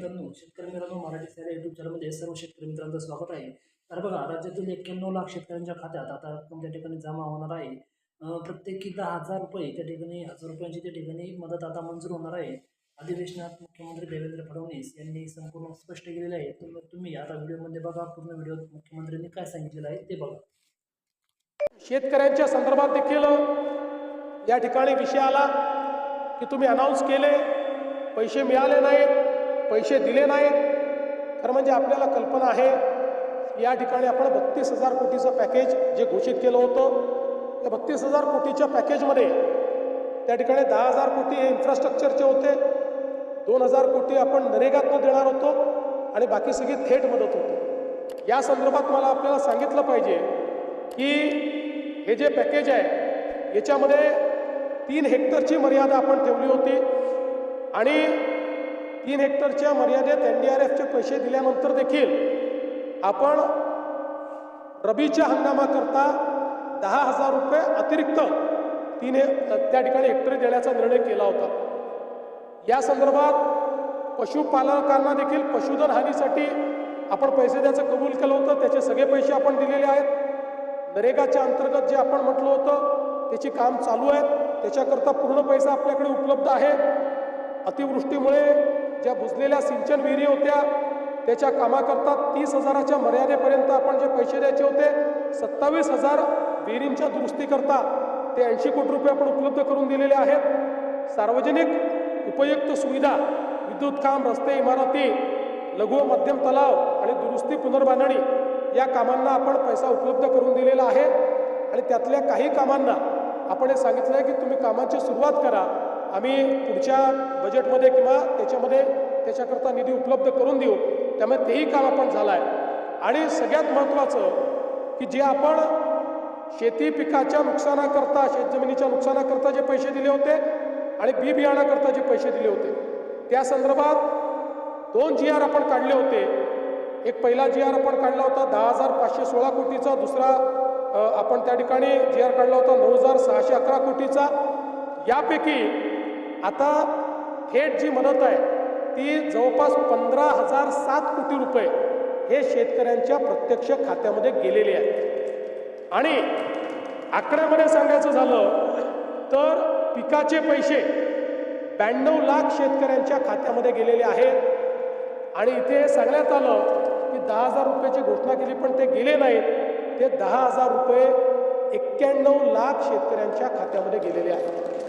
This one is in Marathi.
शेतकरी मित्रांनो मराठी सॅला यूट्यूब चॅनलमध्ये सर्व शेतकरी मित्रांचं स्वागत आहे. तर बघा, राज्यातील 91 लाख शेतकऱ्यांच्या खात्यात आता रक्कम त्या ठिकाणी जमा होणार आहे. प्रत्येकी 10,000 रुपये त्या ठिकाणी 1,000 रुपयांची त्या ठिकाणी मदत आता मंजूर होणार आहे. अधिवेशनात मुख्यमंत्री देवेंद्र फडणवीस यांनी संपूर्ण स्पष्ट केलेले आहे. तुम्ही आता व्हिडिओमध्ये बघा, पूर्ण व्हिडिओ मुख्यमंत्र्यांनी काय सांगितलेलं आहे ते बघा. शेतकऱ्यांच्या संदर्भात देखील या ठिकाणी विषय आला की तुम्ही अनाऊन्स केले, पैसे मिळाले नाहीत, पैसे दिले नाहीत. खरं म्हणजे आपल्याला कल्पना आहे या ठिकाणी आपण 32,000 कोटीचं पॅकेज जे घोषित केलं होतं, त्या 32,000 कोटीच्या पॅकेजमध्ये त्या ठिकाणी 10,000 कोटी हे इन्फ्रास्ट्रक्चरचे होते, 2,000 कोटी आपण नरेगातनं देणार होतो आणि बाकी सगळी थेट मदत होती. या संदर्भात मला आपल्याला सांगितलं पाहिजे की हे जे पॅकेज आहे याच्यामध्ये 3 हेक्टरची मर्यादा आपण ठेवली होती आणि 3 हेक्टरच्या मर्यादेत NDRFचे पैसे दिल्यानंतर देखील आपण रबीच्या हंगामाकरता 10,000 रुपये अतिरिक्त त्या ठिकाणी हेक्टरी देण्याचा निर्णय केला होता. या संदर्भात पशुपालकांना देखील पशुधन हानीसाठी आपण पैसे द्यायचं कबूल केलं होतं. त्याचे सगळे पैसे आपण दिलेले आहेत. नरेगाच्या अंतर्गत जे आपण म्हटलं होतं त्याची काम चालू आहेत, त्याच्याकरता पूर्ण पैसा आपल्याकडे उपलब्ध आहे. अतिवृष्टीमुळे ज्या बुजलेल्या सिंचन विहिरी होत्या त्याच्या कामाकरता 30,000च्या मर्यादेपर्यंत आपण जे पैसे द्यायचे होते, 27,000 विहिरींच्या दुरुस्तीकरता ते 80 कोटी रुपये आपण उपलब्ध करून दिलेले आहेत. सार्वजनिक उपयुक्त सुविधा, विद्युत काम, रस्ते, इमारती, लघु व मध्यम तलाव आणि दुरुस्ती पुनर्बांधणी या कामांना आपण पैसा उपलब्ध करून दिलेला आहे. आणि त्यातल्या काही कामांना आपण हे सांगितलं आहे की तुम्ही कामाची सुरुवात करा, आम्ही पुढच्या बजेटमध्ये किंवा त्याच्यामध्ये त्याच्याकरता निधी उपलब्ध करून देऊ. त्यामुळे तेही काम आपण झालं आहे. आणि सगळ्यात महत्त्वाचं की जे आपण शेती पिकाच्या नुकसानाकरता, शेतजमिनीच्या नुकसानाकरता जे पैसे दिले होते आणि बी बियाणाकरता जे पैसे दिले होते त्या संदर्भात 2 GR आपण काढले होते. एक पहिला GR आपण काढला होता 10,516 कोटीचा, दुसरा आपण त्या ठिकाणी GR काढला होता 9,611 कोटीचा. यापैकी आता थेट जी मदत आहे ती जवळपास 15,007 कोटी रुपये हे शेतकऱ्यांच्या प्रत्यक्ष खात्यामध्ये गेलेले आहेत. आणि आकड्यामध्ये सांगायचं झालं तर पिकाचे पैसे 92 लाख शेतकऱ्यांच्या खात्यामध्ये गेलेले आहेत. आणि इथे सांगण्यात आलं की 10,000 रुपयाची घोषणा केली पण ते गेले नाहीत. ते 10,000 रुपये 91 लाख शेतकऱ्यांच्या खात्यामध्ये गेलेले आहेत.